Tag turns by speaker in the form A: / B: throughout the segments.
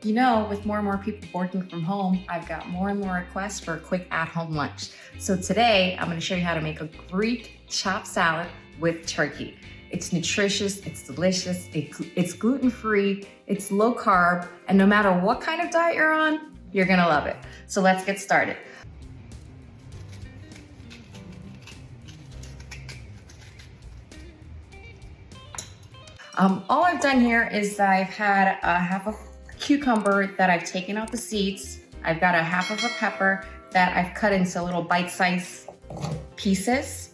A: You know, with more and more people working from home, I've got more and more requests for a quick at-home lunch. So today, I'm gonna show you how to make a Greek chopped salad with turkey. It's nutritious, it's delicious, it's gluten-free, it's low carb, and no matter what kind of diet you're on, you're gonna love it. So let's get started. All I've done here is I've had a half a cucumber that I've taken out the seeds. I've got a half of a pepper that I've cut into little bite-sized pieces.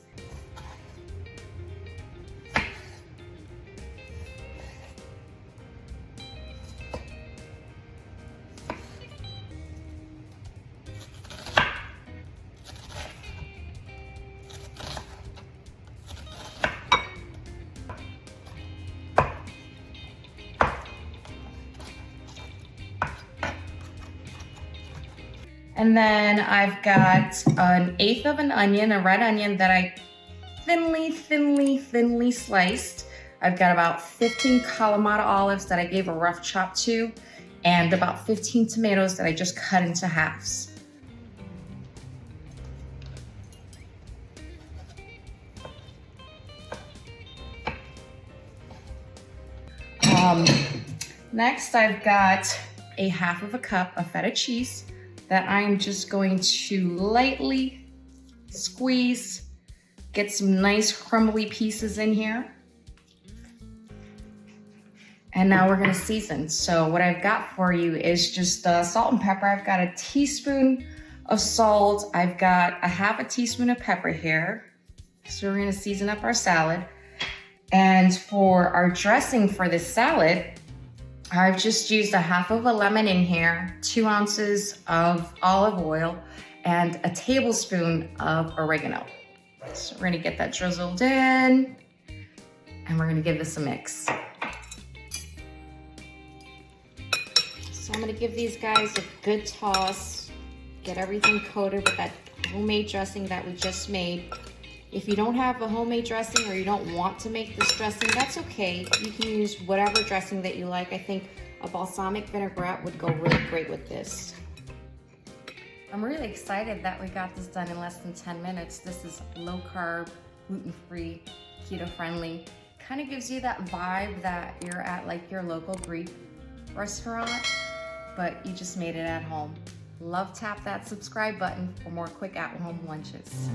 A: And then I've got an eighth of an onion, a red onion that I thinly sliced. I've got about 15 Kalamata olives that I gave a rough chop to, and about 15 tomatoes that I just cut into halves. Next, I've got a half of a cup of feta cheese that I'm just going to lightly squeeze, get some nice crumbly pieces in here. And now we're gonna season. So what I've got for you is just salt and pepper. I've got a teaspoon of salt. I've got a half a teaspoon of pepper here. So we're gonna season up our salad. And for our dressing for this salad, I've just used a half of a lemon in here, 2 ounces of olive oil, and a tablespoon of oregano. So we're gonna get that drizzled in, and we're gonna give this a mix. So I'm gonna give these guys a good toss, get everything coated with that homemade dressing that we just made. If you don't have a homemade dressing or you don't want to make this dressing, that's okay. You can use whatever dressing that you like. I think a balsamic vinaigrette would go really great with this. I'm really excited that we got this done in less than 10 minutes. This is low carb, gluten-free, keto friendly. Kind of gives you that vibe that you're at like your local Greek restaurant, but you just made it at home. Tap that subscribe button for more quick at-home lunches.